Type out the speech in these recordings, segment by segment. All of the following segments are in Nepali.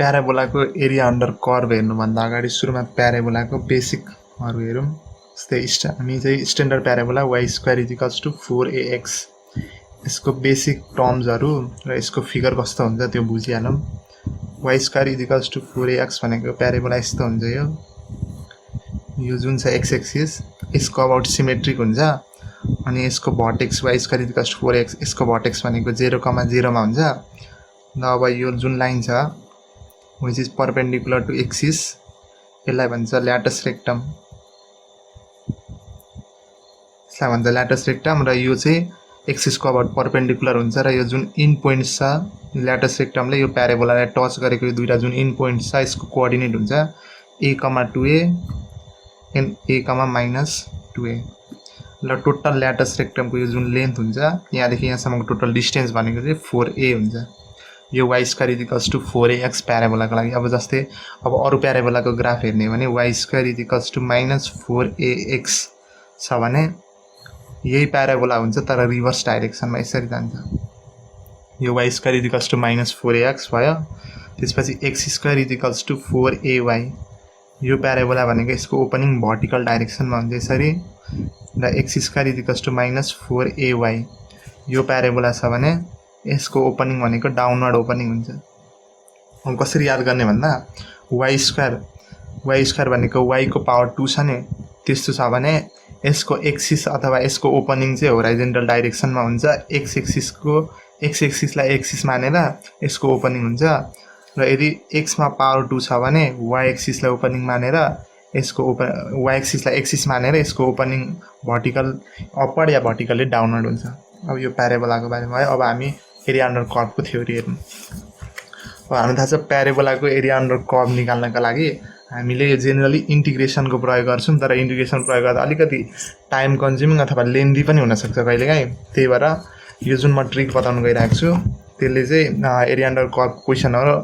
प्याराबोलाको एरिया अन्डर कर्भ हेर्नुभन्दा अगाडि सुरुमा प्याराबोलाको बेसिकहरू हेरौँ। जस्तै हामी चाहिँ standard parabola y square is equals to 4ax, यसको बेसिक टर्म्सहरू र यसको फिगर कस्तो हुन्छ त्यो बुझिहालौँ। y square is equals to 4ax भनेको प्याराबोला यस्तो हुन्छ। यो जुन छ x एक्सिस यसको अबाउट सिमेट्रिक हुन्छ अनि यसको vertex y square is equals to 4ax, यसको भर्टेक्स भनेको 0,0 मा हुन्छ। र अब यो जुन लाइन छ which is perpendicular to axis यसलाई भन्छ ल्याटस रेक्टम, यसलाई भन्छ ल्याटस रेक्टम। र यो चाहिँ एक्सिसको अबाउट परपेन्डिकुलर हुन्छ र यो जुन इन पोइन्ट्स छ ल्याटस रेक्टमले यो प्याराबोलालाई टच गरेको यो दुईटा जुन इन पोइन्ट्स छ यसको कोअर्डिनेट हुन्छ a,2a एन्ड a,-2a। ल टोटल ल्याटस रेक्टमको यो जुन लेन्थ हुन्छ यहाँदेखि यहाँसम्मको टोटल डिस्टेन्स भनेको चाहिँ 4a हुन्छ। यो y square is equals to 4ax प्याराबोलाको लागि। अब जस्तै अब अरू प्याराबोलाको ग्राफ हेर्ने भने y square is equals to -4ax छ भने यही प्याराबोला हुन्छ तर रिभर्स डाइरेक्सनमा यसरी जान्छ। यो y square is equals to -4ax भयो, त्यसपछि x square is equals to 4ay। यो प्याराबोला भनेको यसको ओपनिङ भर्टिकल डाइरेक्सनमा हुन्छ यसरी, र x square is equals to -4ay। यो प्याराबोला छ भने यसको ओपनिङ भनेको डाउनवर्ड ओपनिङ हुन्छ। अब कसरी याद गर्ने भन्दा y स्क्वायर भनेको y को पावर 2 छ नि, त्यस्तो छ भने यसको एक्सिस अथवा यसको ओपनिङ चाहिँ होराइजन्टल डाइरेक्सनमा हुन्छ। x एक्सिसलाई एक्सिस मानेर यसको ओपनिङ हुन्छ, र यदि x मा पावर 2 छ भने y एक्सिसलाई ओपनिङ मानेर यसको y एक्सिसलाई एक्सिस मानेर यसको ओपनिङ भर्टिकल अपवर्ड या भर्टिकल्ली डाउनवर्ड हुन्छ। अब यो प्याराबोलाको बारेमा भयो। अब हामी एरिया अन्डर कर्भको थ्योरी हेरौँ। अब हामीलाई थाहा छ प्याराबोलाको एरिया अन्डर कर्भ निकाल्नका लागि हामीले जेनरली इन्टिग्रेसनको प्रयोग गर्छौँ, तर इन्टिग्रेसन प्रयोग गर्दा अलिकति टाइम कन्ज्युमिङ अथवा लेन्दी पनि हुनसक्छ कहिलेकाहीँ। त्यही भएर यो जुन म ट्रिक बताउन गइरहेको छु त्यसले चाहिँ एरिया अन्डर कर्भ क्वेसनहरू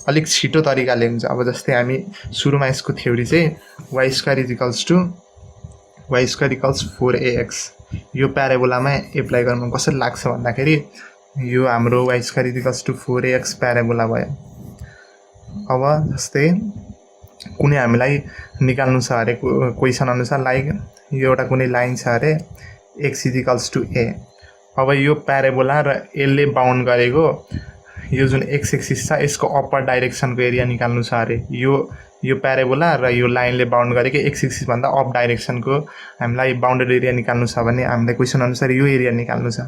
अलिक छिटो तरिकाले हुन्छ। अब जस्तै हामी सुरुमा यसको थ्योरी चाहिँ y square is equals to y square equals 4ax यो प्याराबोलामा एप्लाई गर्नु कसरी लाग्छ भन्दाखेरि यो हाम्रो y square is equals to 4ax parabola भयो। अब जस्तै कुनै हामीलाई निकाल्नु छ अरे क्वेसन अनुसार, लाइक यो एउटा कुनै लाइन छ अरे x is equals to a। अब यो प्याराबोला र यसले बाउन्ड गरेको यो जुन x एक्सिस छ यसको अप्पर डाइरेक्सनको एरिया निकाल्नु छ अरे। यो प्याराबोला र यो लाइनले बाउन्ड गरेको x एक्सिस भन्दा अप डाइरेक्सनको हामीलाई बाउन्डेड एरिया निकाल्नु छ भने हामीलाई क्वेसन अनुसार यो एरिया निकाल्नु छ।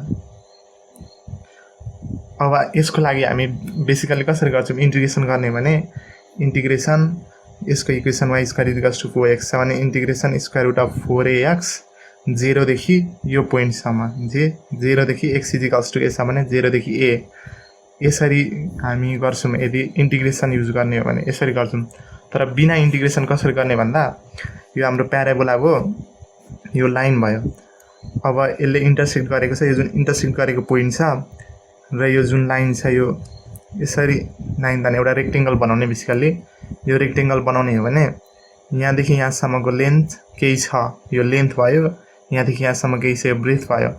अब यसको लागि हामी बेसिकली कसरी गर्छौँ इन्टिग्रेसन गर्ने भने इन्टिग्रेसन यसको equation y square is equals to 4x छ भने integration square root of 4ax 0 देखि यो पोइन्टसम्म, जे 0 देखि x is equals to a छ भने 0 देखि a, यसरी हामी गर्छौँ। यदि इन्टिग्रेसन युज गर्ने हो भने यसरी गर्छौँ। तर बिना इन्टिग्रेसन कसरी गर्ने भन्दा यो हाम्रो प्याराबोला भयो, यो लाइन भयो। अब यसले इन्टरसेक्ट गरेको छ, यो जुन इन्टरसेक्ट गरेको पोइन्ट छ र यो जुन लाइन छ यो यसरी लाइन ताने एउटा रेक्टेङ्गल बनाउने। बेसिकली यो रेक्टेङ्गल बनाउने हो भने यहाँदेखि यहाँसम्मको लेन्थ केही छ, यो लेन्थ भयो, यहाँदेखि यहाँसम्म केही छ, यो ब्रेथ भयो।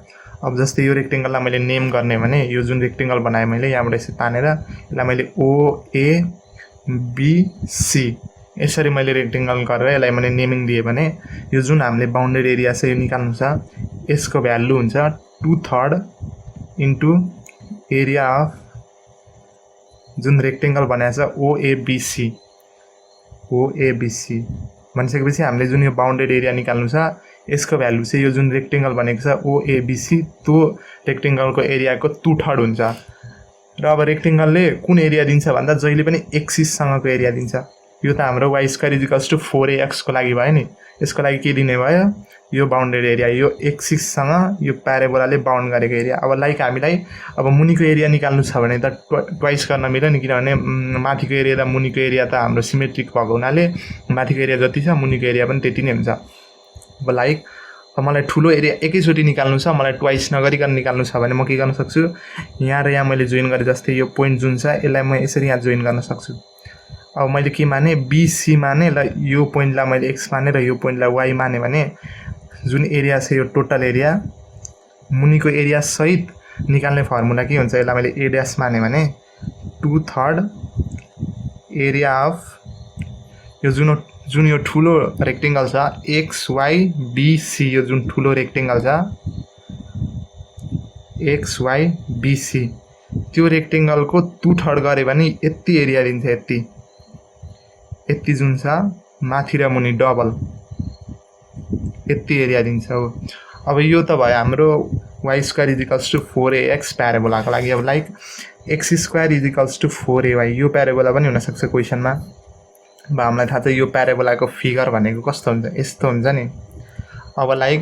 अब जस्तै यो रेक्टेङ्गललाई मैले नेम गर्ने भने यो जुन रेक्टेङ्गल बनाएँ मैले यहाँबाट यसरी तानेर यसलाई मैले OABC यसरी मैले रेक्टेङ्गल गरेर यसलाई मैले नेमिङ दिएँ भने यो जुन हामीले बाउन्डेड एरिया छ यो निकाल्नु छ, यसको भ्यालु हुन्छ 2/3 इन्टु एरिया अफ जुन रेक्टेङ्गल बनाएको छ OABC भनिसकेपछि हामीले जुन यो बाउन्डेड एरिया निकाल्नु छ यसको भ्यालु चाहिँ यो जुन रेक्टेङ्गल बनेको छ OABC त्यो रेक्टेङ्गलको एरियाको 2/3 हुन्छ। र अब रेक्टेङ्गलले कुन एरिया दिन्छ भन्दा जहिले पनि एक्सिससँगको एरिया दिन्छ। यो त हाम्रो y square is equals to 4ax को लागि भयो नि, यसको लागि के दिने भयो यो बाउन्डेड एरिया, यो एक्सिससँग यो प्याराबोलाले बाउन्ड गरेको एरिया। अब लाइक हामीलाई अब मुनिको एरिया निकाल्नु छ भने त ट्वाइस गर्न मिल्यो नि, किनभने माथिको एरिया र मुनिको एरिया त हाम्रो सिमेट्रिक भएको हुनाले माथिको एरिया जति छ मुनिको एरिया पनि त्यति नै हुन्छ। अब लाइक मलाई ठुलो एरिया एकैचोटि निकाल्नु छ, मलाई ट्वाइस नगरिकन निकाल्नु छ भने म के गर्न सक्छु, यहाँ र यहाँ मैले जोइन गरेँ। जस्तै यो पोइन्ट जुन छ यसलाई म यसरी यहाँ जोइन गर्न सक्छु। अब मैले के माने BC माने, ल यो पोइन्टलाई मैले x माने र यो पोइन्टलाई y माने भने जुन एरिया छ यो टोटल एरिया मुनिको एरिया सहित निकाल्ने फर्मुला के हुन्छ, यसलाई मैले a' माने भने 2/3 एरिया अफ यो जुन यो ठुलो रेक्टेङ्गल छ XYBC यो जुन ठुलो रेक्टेङ्गल छ XYBC त्यो रेक्टेङ्गलको 2/3 गरे भने यति एरिया दिन्छ यति जुन छ माथि र मुनि डबल यति एरिया दिन्छ हो। अब यो त भयो हाम्रो y² = 4ax प्याराबोलाको लागि। अब लाइक x² = 4ay यो प्याराबोला पनि हुन सक्छ क्वेशनमा। अब हामीलाई थाहा छ यो प्याराबोलाको फिगर भनेको कस्तो हुन्छ यस्तो हुन्छ नि। अब लाइक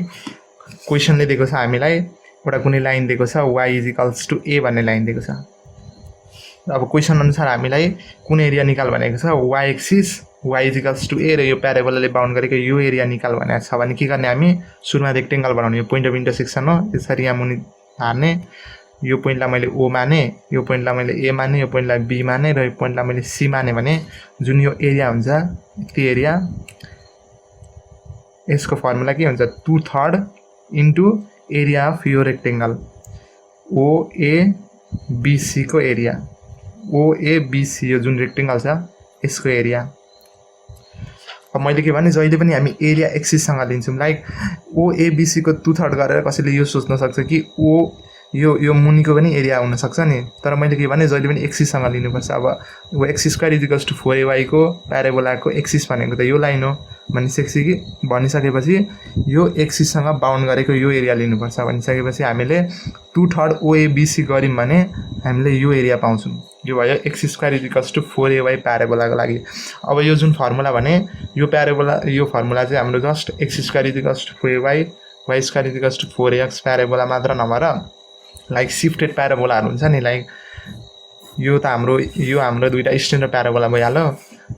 क्वेशनले दिएको छ हामीलाई एउटा कुनै लाइन दिएको छ y = a भन्ने लाइन दिएको छ। अब क्वेशन अनुसार हामीलाई कुन एरिया निकाल भनेको छ y एक्सिस y = a र यो प्याराबोलाले बाउन्ड गरेको यो एरिया निकाल भनेको छ भने के गर्ने हामी सुरुमा रेक्टेङ्गल बनाउने यो पोइन्ट अफ इन्टरसेक्सन हो। यसरी यहाँ मुनि हार्ने यो पोइन्टलाई मैले o माने यो पोइन्टलाई मैले a माने यो पोइन्टलाई b माने र यो पोइन्टलाई मैले c माने भने जुन यो एरिया हुन्छ यति एरिया यसको फर्मुला के हुन्छ 2/3 इन्टु एरिया अफ यो रेक्टेङ्गल OABC को एरिया OABC यो जुन रेक्टेङ्गल छ यसको एरिया। अब मैले के भने जहिले पनि हामी एरिया एक्सिससँग लिन्छौँ लाइक OABC को 2/3 गरेर कसैले यो सोच्न सक्छ कि यो मुनिको पनि एरिया हुन सक्छ नि। तर मैले के भने जहिले पनि एक्सिससँग लिनुपर्छ। अब x² = 4ay को प्याराबोलाको एक्सिस भनेको त यो लाइन हो भनिसकेपछि यो एक्सिससँग बाउन्ड गरेको यो एरिया लिनुपर्छ भनिसकेपछि हामीले 2/3 OABC गर्यौँ भने हामीले यो एरिया पाउँछौँ। यो भयो x² = 4ay प्याराबोलाको लागि। अब यो जुन फर्मुला भने यो प्याराबोला यो फर्मुला चाहिँ हाम्रो just x² = 4ay y² = 4ax parabola मात्र नभएर लाइक शिफ्टेड प्याराबोलाहरू हुन्छ नि लाइक यो हाम्रो दुईटा स्ट्यान्डर्ड प्याराबोला भइहाल्यो।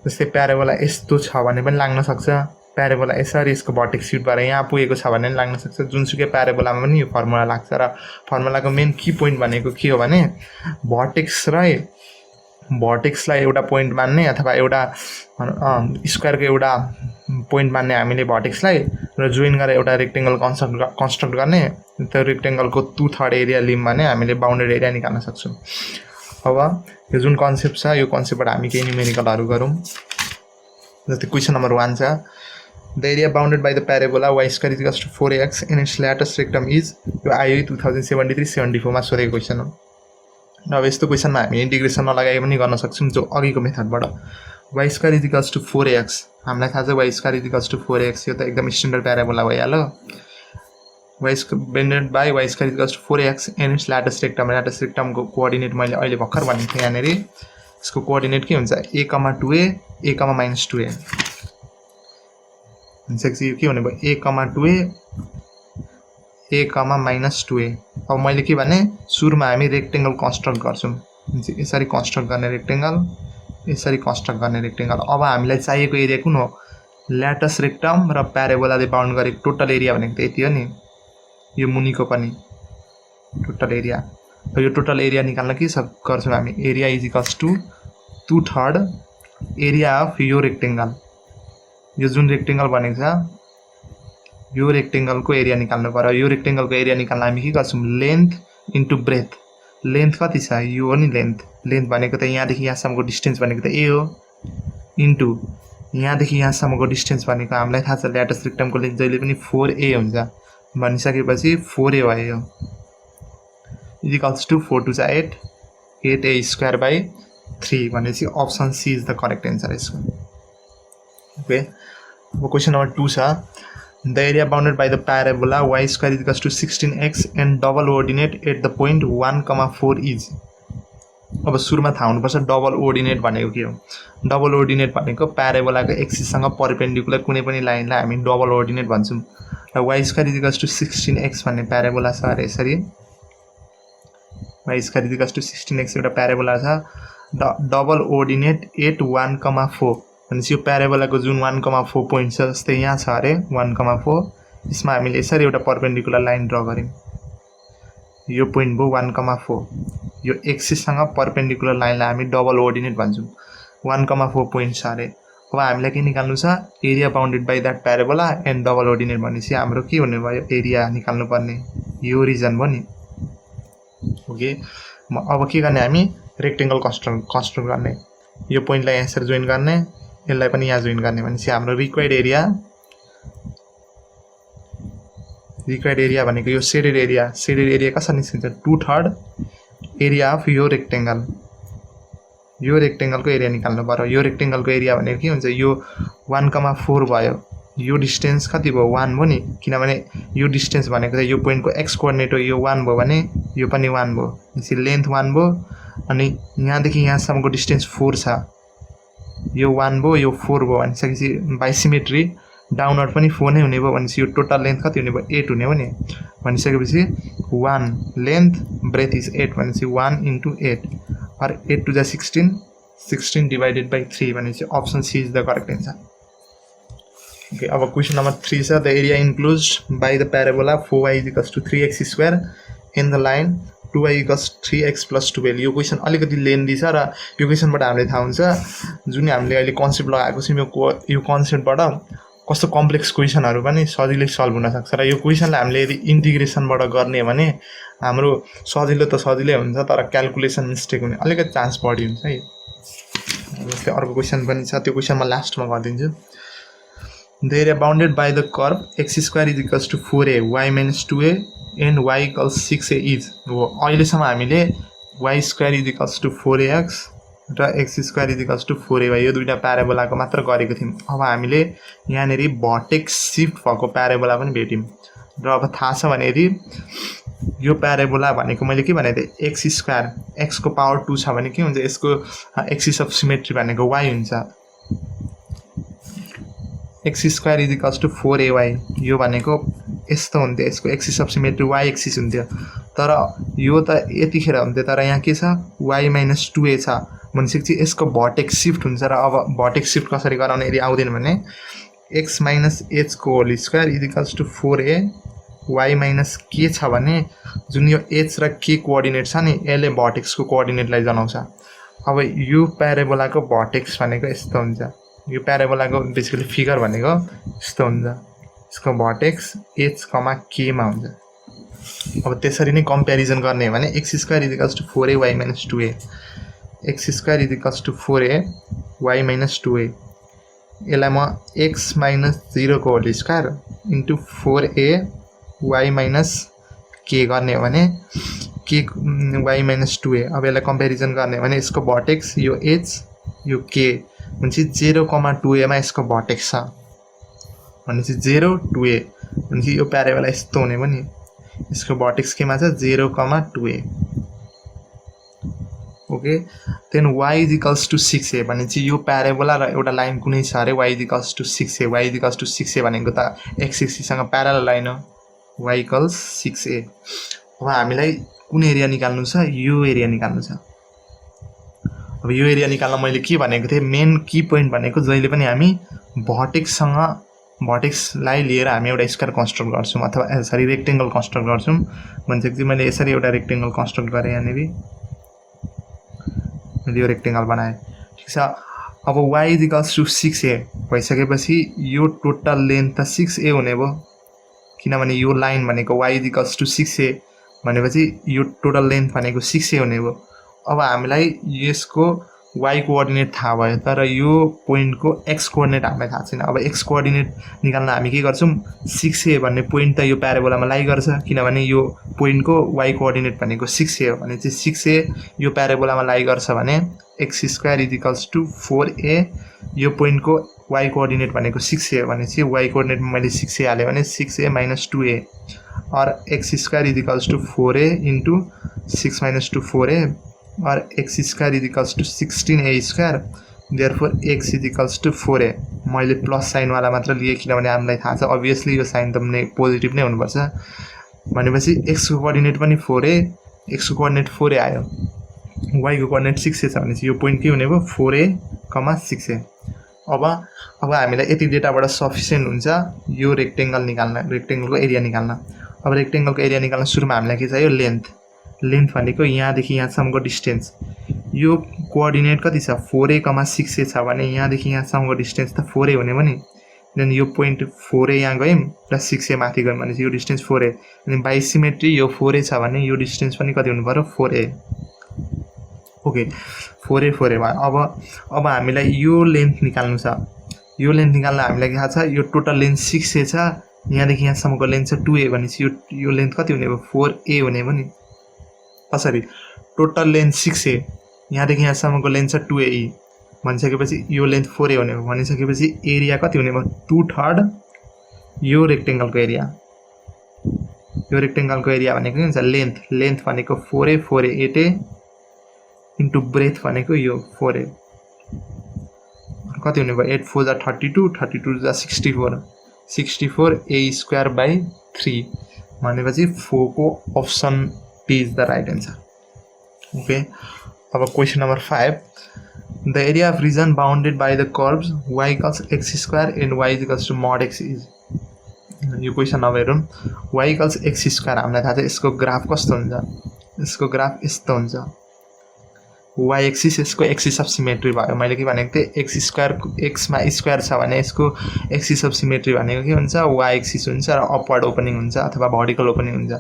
जस्तै प्याराबोला यस्तो छ भने पनि लाग्न सक्छ प्याराबोला यसरी यसको भर्टेक्स सिफ्ट भएर यहाँ पुगेको छ भने पनि लाग्न सक्छ। जुनसुकै प्याराबोलामा पनि यो फर्मुला लाग्छ र फर्मुलाको मेन की पोइन्ट भनेको के हो भने भर्टेक्सलाई एउटा पोइन्ट मान्ने अथवा एउटा स्क्वायरको एउटा पोइन्ट मान्ने हामीले भर्टेक्सलाई र जोइन गरेर एउटा रेक्टेङ्गल कन्स्ट्रक्ट गर्ने त्यो रेक्टेङ्गलको 2/3 एरिया लियौँ भने हामीले बाउन्डेड एरिया निकाल्न सक्छौँ। अब यो जुन कन्सेप्ट छ यो कन्सेप्टबाट हामी केही न्युमेरिकलहरू गरौँ। जस्तै क्वेसन नम्बर 1 छ the area bounded by the parabola y² = 4ax in its latus rectum is यो आयो 2073-74 मा सोधेको क्वेसन हो। अब यस्तो क्वेसनमा हामी इन्टिग्रेसन नलगाइ पनि गर्न सक्छौँ जो अघिको मेथडबाट y² = 4ax हामीलाई थाहा छ y² = 4ax यो त एकदम स्ट्यान्डर्ड प्याराबोला भइहाल्यो। Bounded by y² = 4ax and its latus रेक्टमको कोअर्डिनेट मैले अहिले भर्खर भनेको थिएँ। यहाँनिर यसको कोअर्डिनेट के हुन्छ a, 2a a, -2a भनेपछि यो के हुने भयो a, 2a a, -2a। अब मैले के भने सुरुमा हामी रेक्टेङ्गल कन्स्ट्रक्ट गर्छौँ यसरी कन्स्ट्रक्ट गर्ने रेक्टेङ्गल यसरी कन्स्ट्रक्ट गर्ने रेक्टेङ्गल। अब हामीलाई चाहिएको एरिया कुन हो ल्याटस्ट रेक्टम र प्याराबोलाले बाउन्ड गरेको टोटल एरिया भनेको त यति हो नि यो मुनिको पनि टोटल एरिया। र यो टोटल एरिया निकाल्न के गर्छौँ हामी एरिया = 2/3 एरिया अफ यो रेक्टेङ्गल यो जुन रेक्टेङ्गल बनेको छ यो रेक्टेङ्गलको एरिया निकाल्नु पर्यो। यो रेक्टेङ्गलको एरिया निकाल्न हामी के गर्छौँ लेन्थ इन्टु ब्रेथ। लेन्थ कति छ यो हो नि लेन्थ भनेको त यहाँदेखि यहाँसम्मको डिस्टेन्स भनेको त a हो इन्टु यहाँदेखि यहाँसम्मको डिस्टेन्स भनेको हामीलाई थाहा छ ल्याटस्ट रेक्टमको लेन्थ जहिले पनि 4a हुन्छ भनिसकेपछि 4a भयो = 4 2 8 8a² / 3 भनेपछि option C is the correct answer यसको। ओके अब क्वेसन नम्बर 2 छ the area bounded by the parabola y² = 16x and double ordinate at the point 1,4 is. अब सुरुमा थाहा हुनुपर्छ डबल ओर्डिनेट भनेको के हो। डबल ओर्डिनेट भनेको प्याराबोलाको एक्सिससँग परपेन्डिकुलर कुनै पनि लाइनलाई हामी डबल ओर्डिनेट भन्छौँ। र y² = 16x भन्ने प्याराबोला छ अरे यसरी y² = 16x एउटा प्याराबोला छ डबल ओर्डिनेट एट 1,4 भनेपछि यो प्याराबोलाको जुन 1,4 पोइन्ट छ जस्तै यहाँ छ अरे 1,4 यसमा हामीले यसरी एउटा परपेन्डिकुलर लाइन ड्र गर्यौँ यो पोइन्ट भयो 1,4 यो एक्सिससँग परपेन्डिकुलर लाइनलाई हामी डबल ओर्डिनेट भन्छौँ 1,4 पोइन्ट छ अरे। अब हामीलाई के निकाल्नु छ area bounded by that parabola and double ordinate भनेपछि हाम्रो के हुने भयो एरिया निकाल्नु पर्ने यो रिजन भयो नि। ओके अब के गर्ने हामी रेक्टेङ्गल कन्स्ट्रक्ट गर्ने यो पोइन्टलाई यहाँ यसरी जोइन गर्ने, यसलाई पनि यहाँ जोइन गर्ने भनेपछि हाम्रो रिक्वायर्ड एरिया भनेको यो सेडेड एरिया कसरी निस्किन्छ 2/3 एरिया अफ यो रेक्टेंगल। यो रेक्टेंगलको एरिया निकाल्नु पर्यो। यो रेक्टेंगलको एरिया भनेको के हुन्छ, यो 1,4 भयो, यो डिस्टेन्स कति भयो 1 भयो नि, किनभने यो डिस्टेन्स भनेको यो पोइन्टको एक्स कोअर्डिनेट हो, यो 1 भयो भने यो पनि 1 भयो, त्यसै लेन्थ 1 भयो। अनि यहाँदेखि यहाँसम्मको डिस्टेन्स 4 छ, यो 1 भयो, यो 4 भयो भनिसकेपछि बाइ सिमेट्री डाउनवर्ड पनि 4 नै हुने भयो भनेपछि यो टोटल लेन्थ कति हुने भयो 8 हुने भयो नि। भनिसकेपछि 1 लेन्थ ब्रेथ इज 8 भनेपछि 1 × 8 और 8 to the 16 divided by 3 भनेपछि option C is the correct answer. Okay, अब क्वेसन नम्बर 3 छ the area enclosed by the parabola 4y = 3x² in the line 2y = 3x + 12। यो क्वेसन अलिकति लेन्दी छ र यो क्वेसनबाट हामीले थाहा हुन्छ जुन हामीले अहिले कन्सेप्ट लगाएको छौँ यो कन्सेप्टबाट कस्तो कम्प्लेक्स क्वेसनहरू पनि सजिलै सल्भ हुन सक्छ र यो क्वेसनलाई हामीले यदि इन्टिग्रेसनबाट गर्ने हो भने हाम्रो सजिलो त सजिलै हुन्छ तर क्याल्कुलेसन मिस्टेक हुने अलिकति चान्स बढी हुन्छ है। जस्तै अर्को क्वेसन पनि छ, त्यो क्वेसन म लास्टमा गरिदिन्छु। The area bounded by the curve x² = 4a y - 2a and y = 6a is. हो, अहिलेसम्म हामीले y² = 4ax र x² = 4ay यो दुईटा प्याराबोलाको मात्र गरेको थियौँ। अब हामीले यहाँनिर भर्टेक्स शिफ्ट भएको प्याराबोला पनि भेट्यौँ र अब थाहा छ भने यदि यो प्याराबोला भनेको मैले के भनेको थिएँ x² x को पावर 2 छ भने के हुन्छ, यसको एक्सिस अफ सिमेट्री भनेको y हुन्छ। x² = 4ay यो भनेको यस्तो हुन्थ्यो, यसको axis of symmetry y axis हुन्थ्यो, तर यो त यतिखेर हुन्थ्यो तर यहाँ के छ y - 2a छ भनेपछि यसको भर्टेक्स शिफ्ट हुन्छ। र अब भर्टेक्स शिफ्ट कसरी गराउने यदि आउँदैन भने x - h को whole square = 4a y - k छ भने जुन यो h र k कोअर्डिनेट छ नि यसले भर्टेक्सको कोअर्डिनेटलाई जनाउँछ। अब यो प्याराबोलाको भर्टेक्स भनेको यस्तो हुन्छ, यो प्याराबोलाको बेसिकली फिगर भनेको यस्तो हुन्छ, यसको भर्टेक्स h, k मा हुन्छ। अब त्यसरी नै कम्पेरिजन गर्ने हो भने x² = 4a y - 2a x² = 4a y - 2a यसलाई म x - 0 को whole square * 4a y - k गर्ने हो भने k y - 2a। अब यसलाई कम्पेरिजन गर्ने हो भने यसको भर्टेक्स यो h यो k भनेपछि 0,2a मा यसको भर्टेक्स छ भनेपछि 0 2a भनेपछि यो प्याराबोला यस्तो हुने भयो नि, यसको भर्टेक्स केमा छ 0,2a। Okay, then y = 6a भनेपछि यो प्याराबोला र एउटा लाइन कुनै छ अरे y = 6a y = 6a भनेको त x एक्सिससँग प्यारलल लाइन हो, y = 6a। अब हामीलाई कुन एरिया निकाल्नु छ, यो एरिया निकाल्नु छ। अब यो एरिया निकाल्न मैले के भनेको थिएँ, मेन की पोइन्ट भनेको जहिले पनि हामी भर्टेक्सलाई लिएर हामी एउटा स्क्वायर कन्स्ट्रक्ट गर्छौँ अथवा सरी रेक्टेंगल कन्स्ट्रक्ट गर्छौँ भनेपछि मैले यसरी एउटा रेक्टेंगल कन्स्ट्रक्ट गरेँ, यहाँनिर मैले यो रेक्टेंगल बनाएँ, ठिक छ। अब y = 6a भइसकेपछि यो टोटल लेन्थ त 6a हुने भयो, किनभने यो लाइन भनेको y = 6a भनेपछि यो टोटल लेन्थ भनेको 6a हुने भयो। अब हामीलाई यसको y कोअर्डिनेट थाहा भयो तर यो पोइन्टको x कोअर्डिनेट हामीलाई थाहा छैन। अब x कोअर्डिनेट निकाल्न हामी के गर्छौँ, 6a भन्ने पोइन्ट त यो प्याराबोलामा लाई गर्छ किनभने यो पोइन्टको y कोअर्डिनेट भनेको 6a हो भने चाहिँ 6a यो प्याराबोलामा लाई गर्छ भने x² = 4a यो पोइन्टको y कोअर्डिनेट भनेको 6a हो भने चाहिँ y कोअर्डिनेटमा मैले 6a हालेँ भने 6a - 2a और x² = 4a * 6 - 2 4a और x² = 16a²। Therefore x = 4a मैले प्लस साइन वाला मात्र लिए किनभने हामीलाई थाहा छ अभियसली यो साइन त पोजिटिभ नै हुनुपर्छ भनेपछि x को कोअर्डिनेट पनि 4a, x को कोअर्डिनेट 4a आयो, y को कोअर्डिनेट 6a छ भनेपछि यो पोइन्ट के हुने भयो 4a, 6a। अब हामीलाई यति डेटाबाट सफिसिएन्ट हुन्छ यो रेक्टेंगल निकाल्न, रेक्टेंगलको एरिया निकाल्न। अब रेक्टेंगलको एरिया निकाल्न सुरुमा हामीलाई के चाहियो, लेन्थ भनेको यहाँदेखि यहाँसम्मको डिस्टेन्स, यो कोअर्डिनेट कति छ 4a, 6a छ भने यहाँदेखि यहाँसम्मको डिस्टेन्स त 4a हुने भयो नि। देन यो पोइन्ट 4a यहाँ गयौँ र 6a माथि गयौँ भने यो डिस्टेन्स 4a, अनि बाइ सिमेट्री यो 4a छ भने यो डिस्टेन्स पनि कति हुनु पर्यो 4a। ओके 4a 4a भयो। अब हामीलाई यो लेन्थ निकाल्नु छ। यो लेन्थ निकाल्न हामीलाई के थाहा छ, यो टोटल लेन्थ 6a छ, यहाँदेखि यहाँसम्मको लेन्थ छ 2a भनेपछि यो लेन्थ कति हुने भयो 4a हुने भयो नि। कसरी टोटल लेन्थ 6a, यहाँदेखि यहाँसम्मको लेन्थ छ 2a भनिसकेपछि यो लेन्थ 4a हुने भयो। भनिसकेपछि एरिया कति हुने भयो 2/3 यो रेक्टेङ्गलको एरिया। यो रेक्टेङ्गलको एरिया भनेको के हुन्छ लेन्थ भनेको 4a 4a 8a into breadth भनेको यो 4a कति हुने भयो 8 4 जा 32 32 जा 64 64a² 3 भनेपछि 4 को option D is the right answer. Okay अब question number 5 the area of region bounded by the curves y equals x² and y equals to mod x is. यो क्वेसन अब हेरौँ y इक्वल्स x² हामीलाई थाहा छ यसको ग्राफ कस्तो हुन्छ, यसको ग्राफ यस्तो हुन्छ। y एक्सिस यसको एक्सिस अफ सिमेट्री भयो। मैले के भनेको थिएँ x² एक्समा स्क्वायर छ भने यसको एक्सिस अफ सिमेट्री भनेको के हुन्छ y एक्सिस हुन्छ र अपवर्ड ओपनिङ हुन्छ अथवा भर्टिकल ओपनिङ हुन्छ।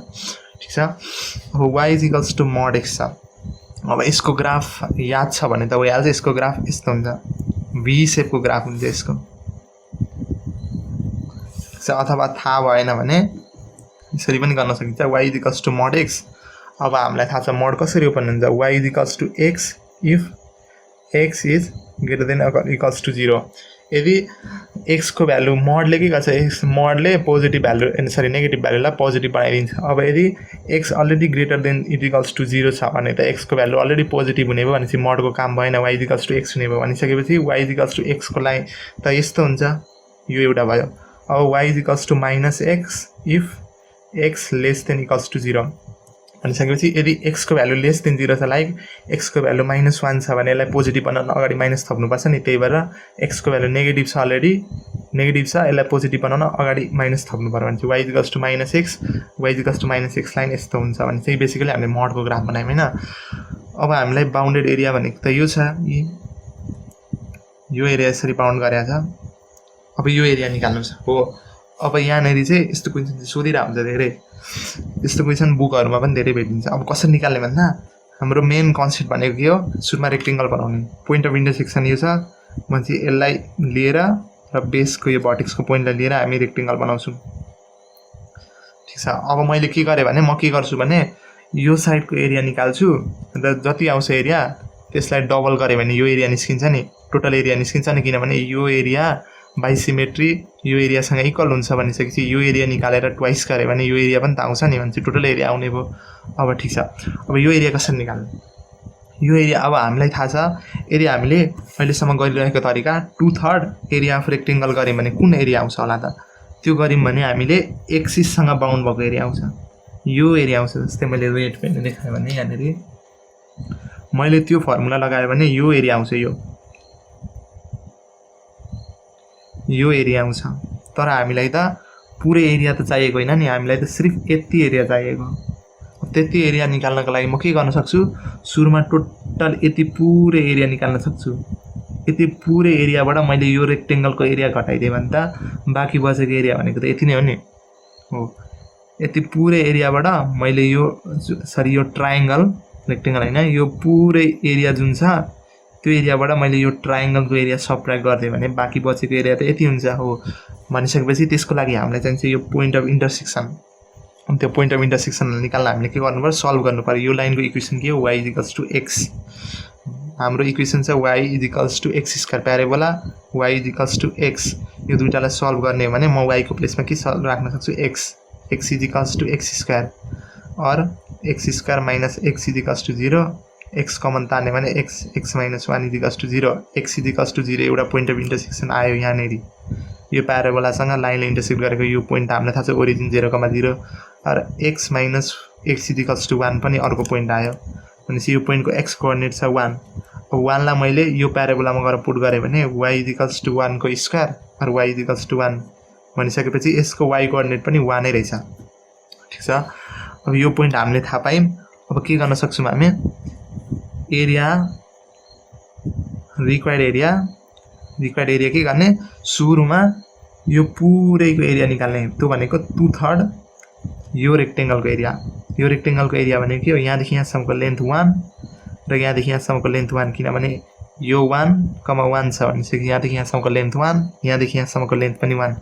ठिक छ। अब y is equals to mod x छ। अब यसको ग्राफ याद छ भने त भइहाल्छ। यसको ग्राफ यस्तो हुन्छ V सेपको ग्राफ हुन्छ यसको। अथवा थाहा भएन भने यसरी पनि गर्न सकिन्छ y is equals to mod x। अब हामीलाई थाहा छ मोड कसरी ओपन हुन्छ y is equals to x if x is greater than equals to 0। यदि x को भ्यालु मोडले के गर्छ x मोडले पोजिटिभ भ्यालु सरी नेगेटिभ भ्यालुलाई पोजिटिभ बनाइदिन्छ। अब यदि x already greater than equals to 0 छ भने त x को भ्यालु अलरेडी पोजिटिभ हुने भयो भनेपछि मोडको काम भएन y is equals to x हुने भयो। भनिसकेपछि y is equals to x को लागि त यस्तो हुन्छ यो एउटा भयो। अब y is equals to -x if x less than equals to 0 भनिसकेपछि यदि x को भ्यालु लेस देन 0 छ लाइक x को भ्यालु -1 छ भने यसलाई पोजिटिभ बनाउन अगाडि माइनस थप्नुपर्छ नि। त्यही भएर x को भ्यालु नेगेटिभ छ अलरेडी नेगेटिभ छ यसलाई पोजिटिभ बनाउन अगाडि माइनस थप्नु पर्यो भने चाहिँ y is equals to -x y is equals to -x line यस्तो हुन्छ भने चाहिँ बेसिकली हामीले मोडको ग्राफ बनायौँ हैन। अब हामीलाई बाउन्डेड एरिया भनेको त यो छ यो एरिया यसरी बाउन्ड गरेको छ। अब यो एरिया निकाल्नु छ हो। अब यहाँनेरि चाहिँ यस्तो क्वेसन चाहिँ सोधिरहेको हुन्छ धेरै, यस्तो क्वेसन बुकहरुमा पनि धेरै भेटिन्छ। अब कसरी निकाल्ने भन्दा हाम्रो मेन कन्सेप्ट भनेको के हो सुरुमा रेक्टेङ्गल बनाउने। पोइन्ट अफ इन्टरसेक्सन यो छ मान्छे यसलाई लिएर र बेसको यो भर्टेक्सको पोइन्टलाई लिएर हामी रेक्टेङ्गल बनाउँछौँ। ठिक छ। अब मैले के गरेँ भने म के गर्छु भने यो साइडको एरिया निकाल्छु र जति आउँछ एरिया त्यसलाई डबल गरेँ भने यो एरिया निस्किन्छ नि, टोटल एरिया निस्किन्छ नि। किनभने यो एरिया बाइ सिमेट्री यो एरियासँग इक्वल हुन्छ भनिसकेपछि यो एरिया निकालेर ट्वाइस गरे भने यो एरिया पनि त आउँछ नि भने टोटल एरिया आउने भयो। अब ठिक छ। अब यो एरिया कसरी निकाल्नु, यो एरिया अब हामीलाई थाहा छ एरिया हामीले अहिलेसम्म गरिरहेको तरिका 2/3 एरिया अफ रेक्टेङ्गल गऱ्यौँ भने कुन एरिया आउँछ होला त, त्यो गऱ्यौँ भने हामीले एक्सिससँग बाउन्ड भएको एरिया आउँछ, यो एरिया आउँछ। जस्तै मैले रेड पेन देखाएँ भने यहाँनिर मैले त्यो फर्मुला लगाएँ भने यो एरिया आउँछ, यो एरिया आउँछ। तर हामीलाई त पुरै एरिया त चाहिएको होइन नि, हामीलाई त सिर्फ यति एरिया चाहिएको। त्यति एरिया निकाल्नको लागि म के गर्न सक्छु सुरुमा टोटल यति पुरै एरिया निकाल्न सक्छु। यति पुरै एरियाबाट मैले यो रेक्टेङ्गलको एरिया घटाइदिएँ भने त बाँकी बचेको एरिया भनेको त यति नै हो नि हो। यति पुरै एरियाबाट मैले यो सरी यो ट्रायङ्गल रेक्टेङ्गल होइन यो पुरै एरिया जुन छ त्यो एरियाबाट मैले यो ट्रायङ्गलको एरिया सबट्र्याक्ट गरिदिएँ भने बाँकी बचेको एरिया त यति हुन्छ हो। भनिसकेपछि त्यसको लागि हामीलाई चाहिन्छ यो पोइन्ट अफ इन्टरसेक्सन। त्यो पोइन्ट अफ इन्टरसेक्सन निकाल्न हामीले के गर्नु पर्यो सल्भ गर्नु पर्यो। यो लाइनको इक्वेसन के हो y is equals to x। हाम्रो इक्वेसन छ y is equals to x square parabola y is equals to x। यो दुईटालाई सल्भ गर्ने हो भने म y को प्लेसमा के राख्न सक्छु x is equals to x square और x square minus x is equals to 0 x common तान्यो भने x माइनस 1 is equals to 0 x is equals to 0 एउटा पोइन्ट अफ इन्टरसेक्सन आयो यहाँनेरि। यो प्याराबोलासँग लाइनले इन्टरसेक्ट गरेको यो पोइन्ट हामीलाई थाहा छ ओरिजिन 0,0 और x minus x is equals to 1 पनि अर्को पोइन्ट आयो भनेपछि यो पोइन्टको x कोअर्डिनेट छ 1। अब 1 लाई मैले यो प्याराबोलामा गएर पुट गरेँ भने y इज इक्वल्स टु 1 को स्क्वायर और y इज इक्वल्स टु 1 भनिसकेपछि यसको y कोअर्डिनेट पनि 1 नै रहेछ। ठिक छ। अब यो पोइन्ट हामीले थाहा पायौँ। अब के गर्न सक्छौँ हामी एरिया रिक्वायर्ड एरिया के गर्ने सुरुमा यो पुरैको एरिया निकाल्ने। त्यो भनेको 2/3 यो रेक्टेङ्गलको एरिया भनेको के हो यहाँदेखि यहाँसम्मको लेन्थ 1 र यहाँदेखि यहाँसम्मको लेन्थ 1 किनभने यो 1, 1 छ भनेपछि यहाँदेखि यहाँसम्मको लेन्थ 1, यहाँदेखि यहाँसम्मको लेन्थ पनि 1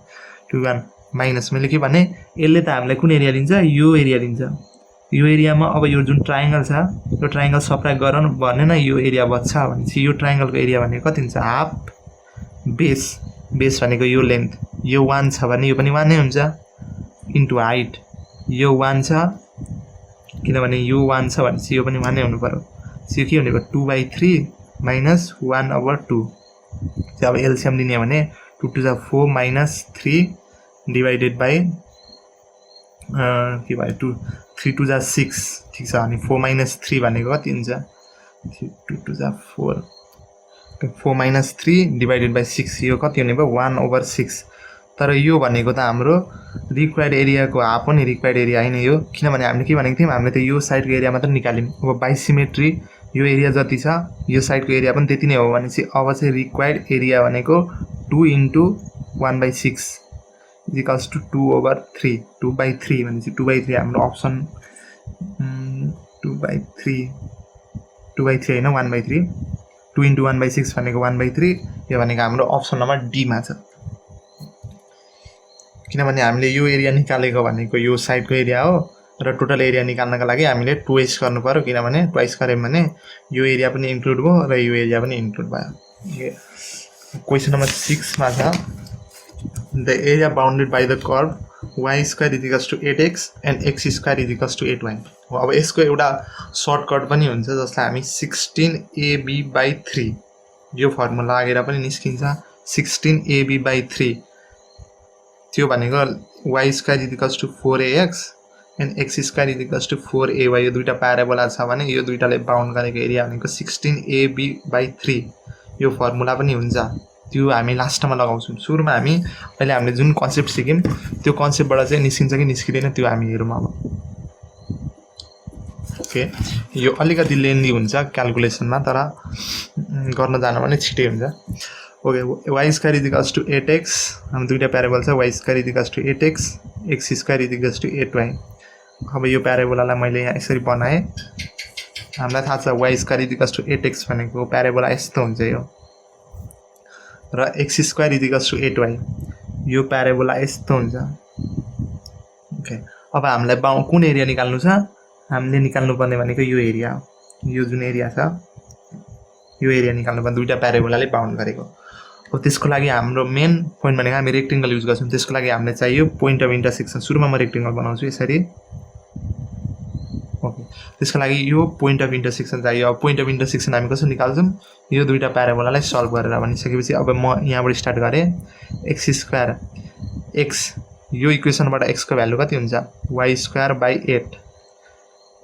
2 1 माइनस मैले के भने यसले त हामीलाई कुन एरिया दिन्छ यो एरिया दिन्छ यो एरियामा अब यो जुन ट्रायंगल छ यो ट्रायंगल सबट्र्याक्ट गरौँ भनेन यो एरिया बच्छ भनेपछि यो ट्रायंगलको एरिया भनेको कति हुन्छ हाफ बेस भनेको यो लेन्थ यो 1 छ भने यो पनि 1 नै हुन्छ इन्टु हाइट यो 1 छ किनभने यो 1 छ भनेपछि यो पनि 1 नै हुनु पर्यो यो के भनेको 2/3 माइनस 1/2 अब एलसीएम लिने भने 2 to the 4 minus 3 divided by के भयो 3 to the 6 ठीक छ अनि 4 minus 3 भनेको कति हुन्छ 2 to the 4 minus 3 divided by 6 यो कति हुने भयो 1/6 तर यो भनेको त हाम्रो रिक्वायर्ड एरियाको हाफ हो नि रिक्वायर्ड एरिया हैन यो किनभने हामीले के भनेको थियौं हामीले त यो साइडको एरिया मात्र निकाल्यौं अब बाइ सिमेट्री यो एरिया जति छ यो साइडको एरिया पनि त्यति नै हो भनेपछि अब चाहिँ रिक्वायर्ड एरिया भनेको 2 into 1/6 equals to 2/3 2/3 भनेपछि 2/3 हाम्रो अप्सन 2/3 हैन 1/3 2 into 1/6 भनेको 1/3 यो भनेको हाम्रो अप्सन नम्बर डी मा छ किनभने हामीले यो एरिया निकालेको भनेको यो साइडको एरिया हो र टोटल एरिया निकाल्नका लागि हामीले ट्वाइस गर्नु पर्यो किनभने ट्वाइस गर्यौं भने यो एरिया पनि इन्क्लुड भयो र यो एरिया पनि इन्क्लुड भयो क्वेशन नम्बर 6 मा छ the area bounded by the curve y square is equals to 8x and x square is equals to 8y अब यसको एउटा सर्टकट पनि हुन्छ जसलाई हामी 16ab/3 यो फर्मुला लागेर पनि निस्किन्छ 16ab/3 त्यो भनेको y square is equals to 4ax and x square is equals to 4ay यो दुईटा प्याराबोला छ भने यो दुईटाले बाउन्ड गरेको एरिया भनेको 16ab/3 यो फर्मुला पनि हुन्छ त्यो हामी लास्टमा लगाउँछौं सुरुमा हामी अहिले हामीले जुन कन्सेप्ट सिक्यौं त्यो कन्सेप्टबाट चाहिँ निस्किन्छ कि निस्किदैन त्यो हामी हेरौँ अब ओके यो अलिकति लेन्दी हुन्छ क्याल्कुलेसनमा तर गर्न जानु भने छिटै हुन्छ okay y square is equals to 8x हाम्रो दुईटा प्याराबोला छ y square is equals to 8x x square is equals to 8y अब यो प्याराबोलालाई मैले यहाँ यसरी बनाए हामीलाई थाहा छ y square is equals to 8x भनेको प्याराबोला यस्तो हुन्छ यो र x square is equals to 8y यो प्याराबोला यस्तो हुन्छ ओके अब हामीलाई कुन एरिया निकाल्नु छ हामीले निकाल्नु पर्ने भनेको यो एरिया हो यो जुन एरिया छ यो एरिया निकाल्नु पर्ने दुईटा प्याराबोलाले बाउन्ड गरेको अब त्यसको लागि हाम्रो मेन पोइन्ट भनेको हामी रेक्टेंगल युज गर्छौं त्यसको लागि हामीलाई चाहियो पोइन्ट अफ इन्टरसेक्सन सुरुमा म रेक्टेंगल बनाउँछु यसरी ओके त्यसको लागि यो पोइन्ट अफ इन्टरसेक्सन चाहियो अब पोइन्ट अफ इन्टरसेक्सन हामी कसरी निकाल्छौं यो दुईटा प्याराबोलालाई सल्भ गरेर भनिसकेपछि अब म यहाँबाट स्टार्ट गरे x स्क्वायर x यो इक्वेसनबाट x को भ्यालु कति हुन्छ y square by 8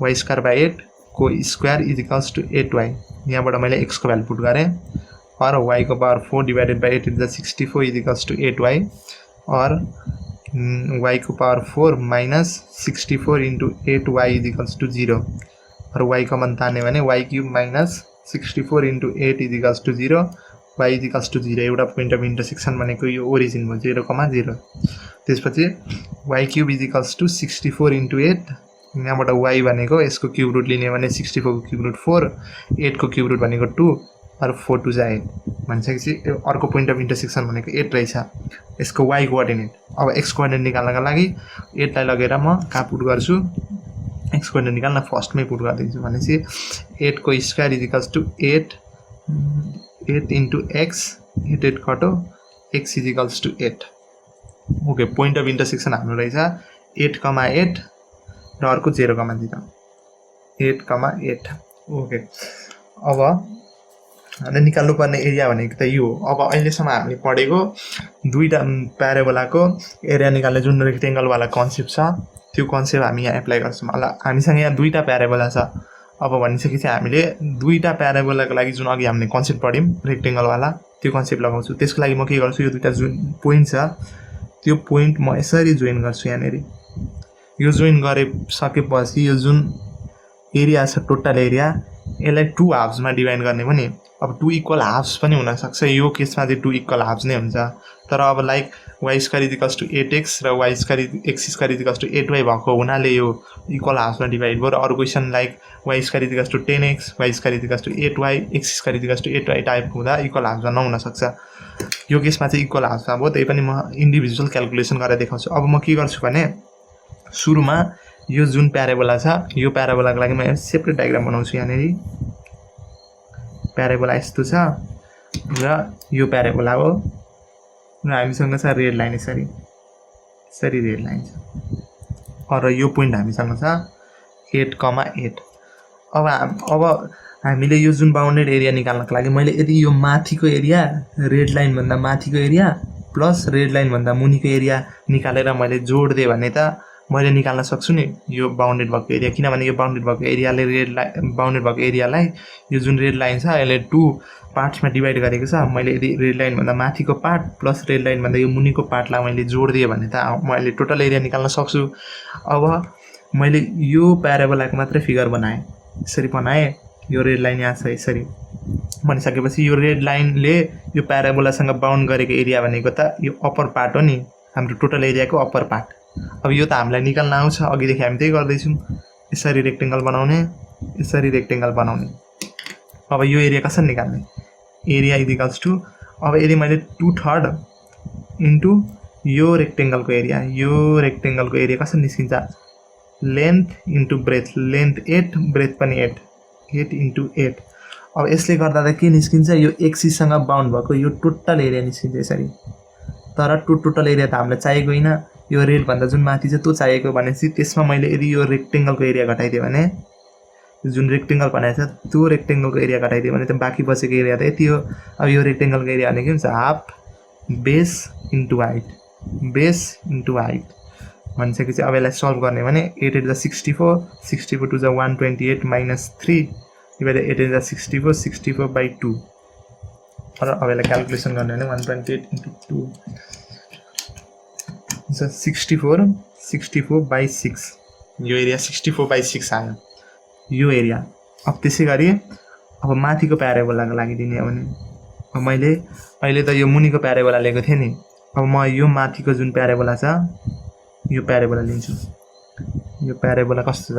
y square by 8 को square is equals to 8y यहाँबाट मैले x को भ्यालु पुट गरे और y को power 4 divided by 8 is 64 is equals to 8y और y को power 4 minus 64 into 8y is equals to 0 और y कमन तान्यो भने y cube minus 64 into 8 is equals to 0 y is equals to 0 एउटा पोइन्ट अफ इन्टरसेक्सन भनेको यो ओरिजिन हो 0,0 त्यसपछि y cube is equals to 64 into 8 यहाँबाट y भनेको यसको क्यूब रुट लिने भने 64 को क्यूब रुट 4 8 को क्यूब रुट भनेको 2 और 4 2 जा 8 भनिसकेपछि अर्को पोइन्ट अफ इन्टरसेक्सन भनेको 8 रहेछ यसको y कोअर्डिनेट अब x कोअर्डिनेट निकाल्नका लागि 8 लाई लगेर म कहाँ पुट गर्छु x कोअर्डिनेट निकाल्न फर्स्टमै पुट गर्दिन्छु भनेपछि 8 को square is equals to 8 into x 8 कटो x is equals to 8 okay point of intersection हाम्रो रहेछ 8,8 र अर्को 0,0 8,8 ओके अब हामीले निकाल्नु पर्ने एरिया भनेको त यो अब अहिलेसम्म हामीले पढेको दुईटा प्याराबोलाको एरिया निकाल्ने जुन रेक्टेंगल वाला कन्सेप्ट छ त्यो कन्सेप्ट हामी यहाँ एप्लाई गर्छौं ल हामीसँग यहाँ दुईटा प्याराबोला छ अब भनिसकेपछि हामीले दुईटा प्याराबोलाको लागि जुन अघि हामीले कन्सेप्ट पढ्यौं रेक्टेंगल वाला त्यो कन्सेप्ट लगाउँछु त्यसको लागि म के गर्छु यो दुईटा जुन पोइन्ट छ त्यो पोइन्ट म यसरी जोइन गर्छु यहाँनेरि यो जोइन गरे सकेपछि यो जुन एरिया छ टोटल एरिया यसलाई 2 हाफ्समा डिवाइड गर्ने भने अब 2 इक्वल हाफ्स पनि हुन सक्छ यो केसमा चाहिँ 2 इक्वल हाफ्स नै हुन्छ तर अब like y square equals to 8x र y square x square equals to 8y भएको हुनाले यो इक्वल हाल्फमा डिभाइड भयो। र अरु question like y square equals to 10x y square equals to 8y x square equals to 8y टाइप हुँदा इक्वल हाल्फमा नहुन सक्छ। यो केसमा चाहिँ इक्वल हाल्फमा भयो। त्यही पनि म इन्डिभिजुअल क्याल्कुलेसन गरेर देखाउँछु। अब म के गर्छु भने सुरुमा यो जुन प्याराबोला छ यो प्याराबोलाको लागि म सेपरेट डायग्राम बनाउँछु। यहाँनेरि प्याराबोला यस्तो छ र यो प्याराबोला हो र हामीसँग छ रेड लाइन यसरी रेड लाइन छ र यो पोइन्ट हामीसँग छ 8,8। अब हामीले यो जुन बाउन्डेड एरिया निकाल्नको लागि मैले यदि यो माथिको एरिया रेड लाइन भन्दा माथिको एरिया प्लस रेड लाइन भन्दा मुनिको एरिया निकालेर मैले जोड दिए भने त मैले निकाल्न सक्छु नि यो बाउन्डेड भएको एरिया। किनभने यो बाउन्डेड भएको एरियाले बाउन्डेड भएको एरियालाई यो जुन रेड लाइन छ यसले 2 पार्ट्समा डिभाइड गरेको छ। मैले यदि रेड लाइन भन्दा माथिको पार्ट प्लस रेड लाइन भन्दा यो मुनिको पार्टलाई मैले जोड दिए भने त मैले टोटल एरिया निकाल्न सक्छु। अब मैले यो प्याराबोलाको मात्रै फिगर बनाएँ, यसरी बनाएँ। यो रेड लाइन यहाँ छ यसरी बनिसकेपछि यो रेड लाइनले यो प्याराबोलासँग बाउन्ड गरेको एरिया भनेको त यो अप्पर पार्ट हो नि, हाम्रो टोटल एरियाको अप्पर पार्ट। अब यो त हामीलाई निकाल्न आउँछ, अघिदेखि हामी त्यही गर्दैछौँ। यसरी रेक्टेङ्गल बनाउने, यसरी रेक्टेङ्गल बनाउने। अब यो एरिया कसरी निकाल्ने? एरिया इक्वल्स टु अब यदि मैले 2/3 इन्टु यो रेक्टेङ्गलको एरिया कसरी निस्किन्छ? Length into breadth, length 8 breadth पनि 8 इन्टु 8। अब यसले गर्दा त के निस्किन्छ? यो एक्सिससँग बाउन्ड भएको यो टोटल एरिया निस्किन्छ यसरी। तर टोटल एरिया त हामीलाई चाहिएको होइन, यो रेड भन्दा जुन माथि छ त्यो चाहिएको भनेपछि त्यसमा मैले यदि यो रेक्टेङ्गलको एरिया घटाइदिएँ भने जुन रेक्टेङ्गल बनाएको छ त्यो रेक्टेङ्गलको एरिया घटाइदियो भने त बाँकी बसेको एरिया त यति हो। अब यो रेक्टेङ्गलको एरिया भनेको के हुन्छ? Half base into height, base into height भनिसकेपछि अब यसलाई सल्भ गर्ने भने 8 8 64, 64 2 128 माइनस 3 डिभाइडेड 8 64, 64/2। र अब यसलाई क्याल्कुलेसन गर्ने भने 128 इन्टु 2 64/6। यो एरिया 64/6 आयो यो एरिया। अब त्यसै गरी अब माथिको प्याराबोलाको लागि दिने हो भने अब मैले अहिले त यो मुनिको प्याराबोला लिएको थिएँ नि। अब म यो माथिको जुन प्याराबोला छ यो प्याराबोला लिन्छु। यो प्याराबोला कस्तो छ?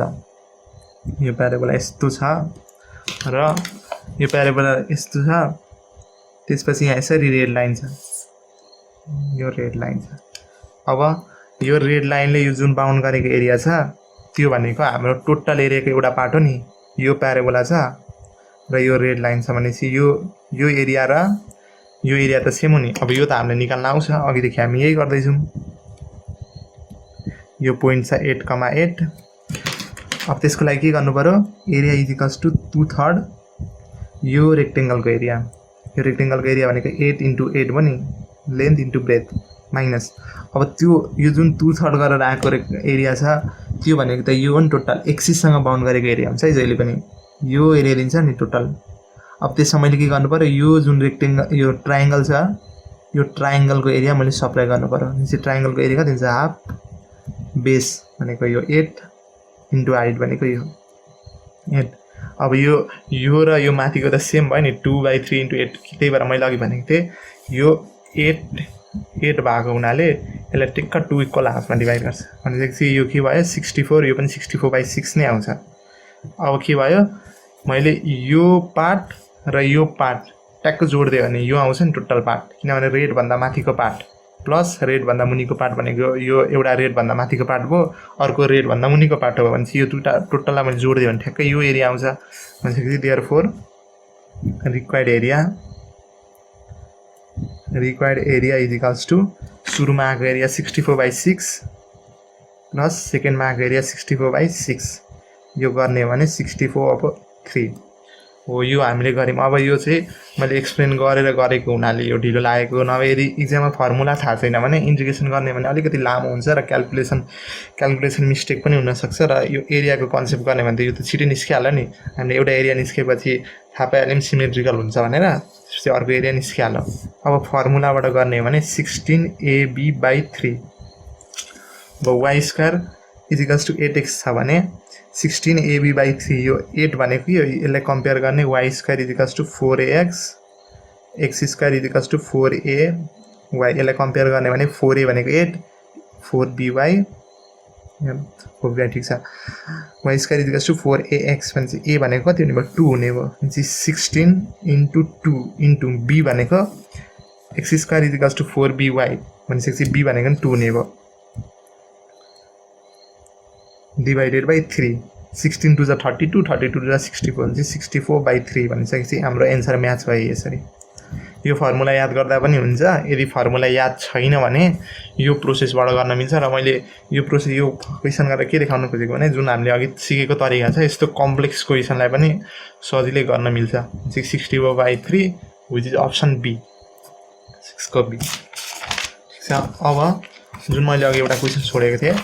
यो प्याराबोला यस्तो छ र यो प्याराबोला यस्तो छ। त्यसपछि यहाँ यसरी रेड लाइन छ, यो रेड लाइन छ। अब यो रेड लाइनले यो जुन बाउन्ड गरेको एरिया छ त्यो भनेको हाम्रो टोटल एरियाको एउटा पार्ट हो नि। यो प्याराबोला छ र यो रेड लाइन छ भनेपछि यो एरिया र यो एरिया त सेम हो नि। अब यो त हामीले निकाल्न आउँछ, अघिदेखि हामी यही गर्दैछौँ। यो पोइन्ट छ 8,8। अब त्यसको लागि के गर्नु पर्यो? एरिया इक्वल्स टु 2/3 यो रेक्टेङ्गलको एरिया। यो रेक्टेङ्गलको एरिया भनेको 8 इन्टु 8 हो नि, लेन्थ इन्टु ब्रेथ माइनस। अब त्यो यो जुन 2/3 गरेर आएको एरिया छ त्यो भनेको त यो हो नि टोटल एक्सिससँग बाउन्ड गरेको एरिया हुन्छ है जहिले पनि। यो एरिया दिन्छ नि टोटल। अब त्यसमा मैले के गर्नु पर्यो? यो जुन रेक्टेङ्गल यो ट्रायङ्गल छ यो ट्रायङ्गलको एरिया मैले सप्लाई गर्नु पर्यो। भनेपछि ट्रायङ्गलको एरिया कति हुन्छ? हाफ बेस भनेको यो 8 इन्टु हाइट भनेको यो 8। अब यो र यो माथिको त सेम भयो नि, 2/3 इन्टु 8। त्यही भएर मैले अघि भनेको थिएँ यो 8 भएको हुनाले यसलाई टिक्क 2 इक्वल हाफमा डिभाइड गर्छ भनेपछि यो के भयो? 64। यो पनि 64/6 नै आउँछ। अब के भयो? मैले यो पार्ट र यो पार्ट ट्याक्क जोडिदियो भने यो आउँछ नि टोटल पार्ट। किनभने रेड भन्दा माथिको पार्ट प्लस रेड भन्दा मुनिको पार्ट भनेको यो एउटा रेड भन्दा माथिको पार्ट भयो, अर्को रेड भन्दा मुनिको पार्ट हो भनेपछि यो दुईवटा टोटललाई मैले जोडिदिएँ भने ठ्याक्कै यो एरिया आउँछ भनेपछि therefore required area is equals to सुरुमा आएको एरिया 64/6 प्लस सेकेन्डमा आएको एरिया 64/6। यो गर्ने हो भने 64/3 हो। यो हामीले गऱ्यौँ। अब यो चाहिँ मैले एक्सप्लेन गरेको हुनाले यो ढिलो लागेको। नभए यदि इक्जाममा फर्मुला थाहा छैन भने इन्टिग्रेसन गर्ने भने अलिकति लामो हुन्छ र क्याल्कुलेसन मिस्टेक पनि हुनसक्छ। र यो एरियाको कन्सेप्ट गर्ने भने त यो त छिटै निस्किहाल्यो नि। हामीले एउटा एरिया निस्केपछि थाहा पाइहाल्यौँ सिमेट्रिकल हुन्छ भनेर, त्यसपछि अर्को एरिया निस्किहाल्यो। अब फर्मुलाबाट गर्ने हो भने 16ab/3। अब y square is equals to 8x छ भने 16ab/3 यो 8 भनेको यसलाई कम्पेयर गर्ने y square is equals to 4ax, x square is equals to 4a y यसलाई कम्पेयर गर्ने भने 4a भनेको 8 4by 4by ठिक छ y square equals to 4ax भनेपछि a भनेको कति हुने भयो 2 हुने भयो भनेपछि 16 * 2 * b भनेको x square equals to 4by भनेपछि b भनेको 2 हुने भयो डिवाइडेड बाइ 3 16 2 32 32 2 64 भनेपछि 64/3 भनिसकेपछि हाम्रो एन्सर म्याच भयो यसरी यो फर्मुला याद गर्दा पनि हुन्छ यदि फर्मुला याद छैन भने यो प्रोसेसबाट गर्न मिल्छ र मैले यो प्रोसेस यो क्वेशन गरेर के देखाउन खोजेको भने जुन हामीले अघि सिकेको तरिका छ यस्तो कम्प्लेक्स क्वेशनलाई पनि सजिलै गर्न मिल्छ 64/3 व्हिच इज अप्सन बी 6 को बी ठीक छ अब जुन मैले अघि एउटा क्वेशन छोडेको थिएँ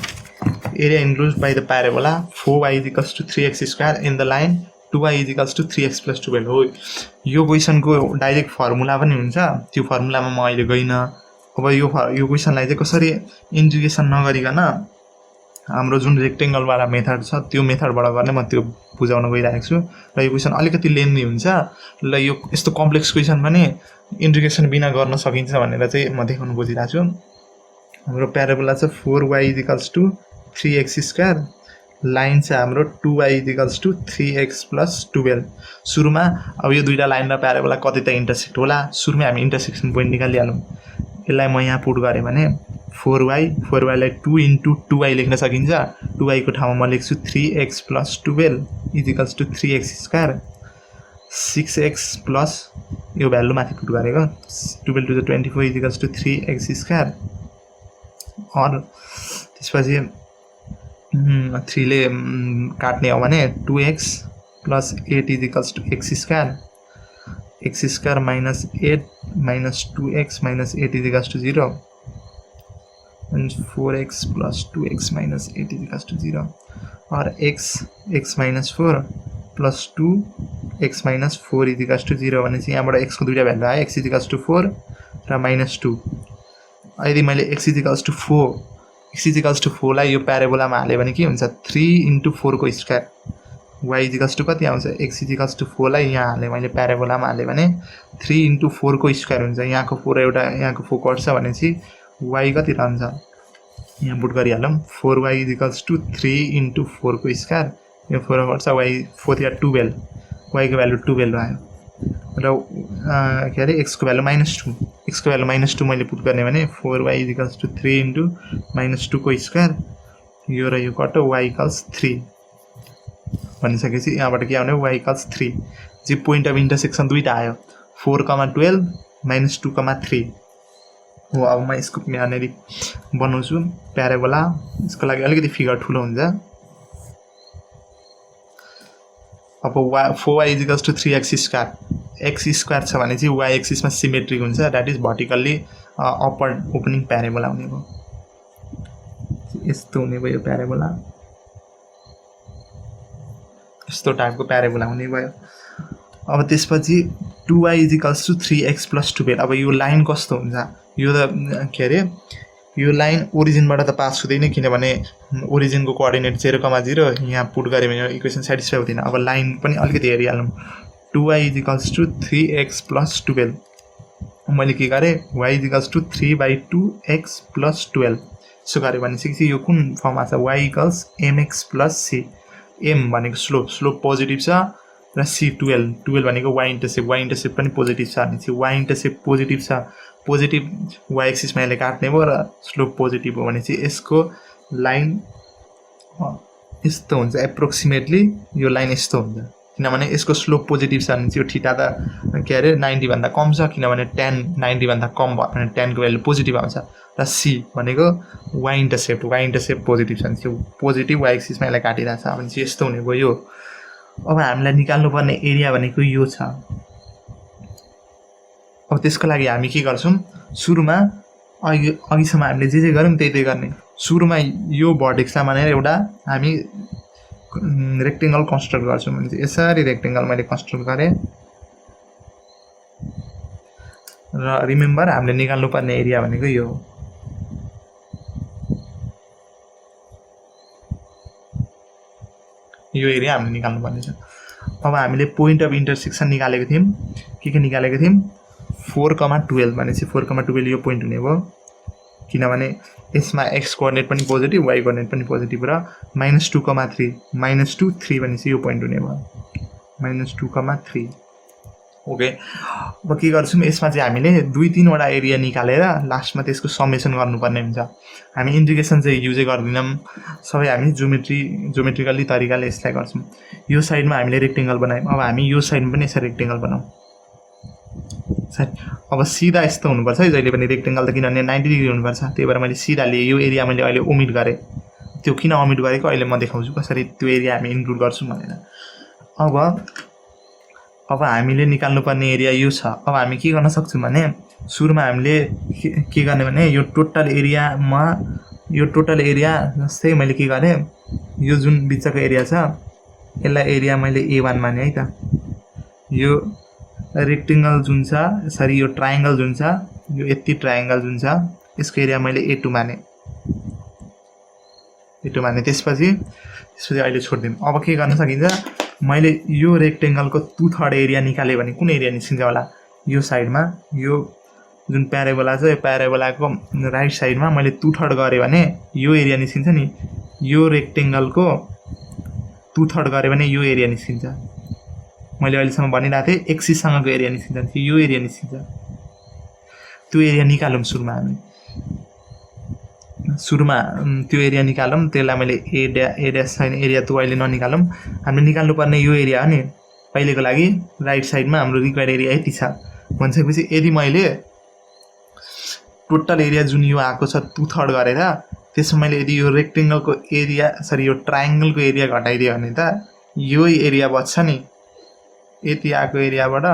area enclosed by the parabola 4y equals to 3x square in the line 2y equals to 3x plus 12 हो यो क्वेशनको डाइरेक्ट फर्मुला पनि हुन्छ त्यो फर्मुलामा म अहिले गइन अब यो क्वेशनलाई चाहिँ कसरी इन्टिग्रेसन नगरिकन हाम्रो जुन रेक्टेंगल वाला मेथड छ त्यो मेथडबाट गर्ने म त्यो बुझाउन गइरहेको छु र यो क्वेशन अलिकति लेन्दी हुन्छ ल यो यस्तो कम्प्लेक्स क्वेशन पनि इन्टिग्रेसन बिना गर्न सकिन्छ भनेर चाहिँ म देखाउन खोजिरहेको छु हाम्रो प्याराबोला छ 4y equals to 3x square line चाहिँ हाम्रो 2y equals to 3x plus 12 सुरुमा अब यो दुईटा लाइन र प्याराबोला कति त इन्टरसेक्ट होला सुरुमै हामी इन्टरसेक्सन पोइन्ट निकालिहालौं यसलाई म यहाँ पुट गरे भने 4y लाई 2 * 2y लेख्न सकिन्छ 2y को ठाउँमा म लेख्छु 3x plus 12 equals to 3x square 6x plus यो भ्यालु माथि पुट गरेको 12 to the 24 equals to 3x square और त्यसपछि 3 ले काट्ने हो भने 2x plus 8 equals to x square x square minus 8 minus 2x minus 8 equals to 0 and 4x plus 2x minus 8 equals to 0 or x minus 4 plus 2x minus 4 equals to 0 भनेपछि यहाँबाट x को दुईटा भ्यालु आयो x equals to 4 र -2 यदि मैले x equals to 4 लाई यो प्याराबोलामा हाले भने के हुन्छ 3 * 4 को स्क्वायर y इक्वल्स टु कति आउँछ x इक्वल्स टु 4 लाई यहाँ हाले मैले प्याराबोलामा हाले भने 3 * 4 को स्क्वायर हुन्छ यहाँको 4 एउटा यहाँको 4 कट्छ भनेपछि y कति रहन्छ यहाँ पुट गरिहालौं 4y इक्वल्स टु 3 * 4 को स्क्वायर यो 4 कट्छ y 4 या 12 y को भ्यालु 12 आयो र के अरे x को भ्यालु -2 x को भ्यालु -2 मैले पुट गर्ने भने 4y equals to 3 * -2 को स्क्वायर यो र यो कट्यो y equals 3 भनिसकेपछि यहाँबाट के आउने y equals 3 जे पोइन्ट अफ इन्टरसेक्सन दुईटा आयो 4, 12 -2, 3 हो अब म यसको यहाँनेरि बनाउँछु प्याराबोला यसको लागि अलिकति फिगर ठुलो हुन्छ अब 4y equals to 3x square x square छ भने चाहिँ y एक्सिस मा सिमेट्रिक हुन्छ that is vertically upper opening parabola हुने भयो यस्तो हुने भयो प्याराबोला यस्तो टाइपको प्याराबोला हुने भयो अब त्यसपछि 2y equals to 3x plus 12 अब यो लाइन कस्तो हुन्छ यो त के अरे यो लाइन ओरिजिनबाट त पास हुँदैन किनभने ओरिजिनको कोअर्डिनेट 0,0 यहाँ पुट गरे भने इक्वेसन स्याटिस्फाई हुँदैन अब लाइन पनि अलिकति हेरिहालौं 2y equals to 3x plus 12 मैले के गरे y equals to 3/2x plus 12 so गरे भनेपछि यो कुन फर्ममा छ y equals mx plus c m भनेको स्लोप पोजिटिभ छ र c 12 भनेको y इन्टरसेप्ट पनि पोजिटिभ छ अनि y इन्टरसेप्ट पोजिटिभ छ पोजिटिभ y एक्सिस मा यसले काट्ने भयो र स्लोप पोजिटिभ हो भनेपछि यसको लाइन यस्तो हुन्छ एप्रोक्सिमेटली यो लाइन यस्तो हुन्छ किनभने यसको स्लोप पोजिटिभ छ भने यो थीटा त के अरे 90 भन्दा कम छ किनभने tan 90 भन्दा कम भयो भने tan को भ्यालु पोजिटिभ आउँछ र c भनेको y इन्टरसेप्ट पोजिटिभ छ भने पोजिटिभ y एक्सिस मा यसलाई काटिरहेछ भने यस्तो हुने भयो यो अब हामीलाई निकाल्नु पर्ने एरिया भनेको यो छ अब त्यसको लागि हामी के गर्छौं सुरुमा अघिसम्म हामीले जे गर्यौं त्यही गर्ने सुरुमा यो भर्टेक्सलाई मानेर एउटा हामी रेक्टेंगल कन्स्ट्रक्ट गर्छौं भने यसरी रेक्टेंगल मैले कन्स्ट्रक्ट गरे र रिमेम्बर हामीले निकाल्नु पर्ने एरिया भनेको यो हो यो एरिया हामीले निकाल्नु पर्ने छ अब हामीले पोइन्ट अफ इन्टरसेक्सन निकालेको थियौं के निकालेको थियौं 4,12 भनेपछि 4,12 यो पोइन्ट हुने भयो किनभने यसमा x कोअर्डिनेट पनि पोजिटिभ y कोअर्डिनेट पनि पोजिटिभ र -2,3 -2 3 भनेपछि यो पोइन्ट हुने भयो -2,3 ओके अब के गर्छौं यसमा चाहिँ हामीले 2-3 वटा एरिया निकालेर लास्टमा त्यसको समेसन गर्नुपर्ने हुन्छ हामी इन्टिग्रेसन चाहिँ युजै गर्दिनौं सबै हामी ज्योमेट्रिकली तरिकाले यसलाई गर्छौं यो साइडमा हामीले रेक्टेंगल बनायौं अब हामी यो साइडमा पनि यसरी रेक्टेंगल बनाऊ अब सीधा यस्तो हुनुपर्छ है जहिले पनि रेक्टेंगल त किनभने 90 डिग्री हुनुपर्छ त्यही भएर मैले सीधा लिए यो एरिया मैले अहिले ओमिट गरे त्यो किन ओमिट गरेको अहिले म देखाउँछु कसरी त्यो एरिया हामी इन्क्लुड गर्छौं भनेर अब हामीले निकाल्नुपर्ने एरिया यो छ अब हामी के गर्न सक्छौं भने सुरुमा हामीले के गर्ने भने यो टोटल एरिया जस्तै मैले के गरे यो जुन बिचको एरिया छ यसलाई एरिया मैले A1 माने है त यो रेक्टेंगल जुन छ सरी यो ट्रायंगल जुन छ यो यति ट्रायंगल जुन छ यसको एरिया मैले A2 माने त्यसपछि अहिले छोड्दिम अब के गर्न सकिन्छ मैले यो रेक्टेंगल को 2/3 एरिया निकाले भने कुन एरिया निस्किन्छ होला यो साइडमा यो जुन प्याराबोला छ यो प्याराबोलाको राइट साइडमा मैले 2/3 गरे भने यो एरिया निस्किन्छ नि यो रेक्टेंगल को 2/3 गरे भने यो एरिया निस्किन्छ मैले अहिलेसम्म भनिरहेको थिएँ एक्सिस सँगको एरिया निस्किन्छ यो एरिया निस्किन्छ त्यो एरिया निकालौं सुरुमा त्यो एरिया निकालौं त्यसलाई मैले ए ड्यास छैन एरिया त्यो अहिले ननिकालौं हामीले निकाल्नु पर्ने यो एरिया हो नि पहिलेको लागि राइट साइडमा हाम्रो रिक्वायर्ड एरिया यति छ भनिसकेपछि यदि मैले टोटल एरिया जुन यो आको छ 2/3 गरेर त्यसमा मैले यदि यो रेक्टेंगल को एरिया सरी यो ट्रायंगल को एरिया घटाइदिए भने त यो एरिया बच्छ नि यति आको एरियाबाट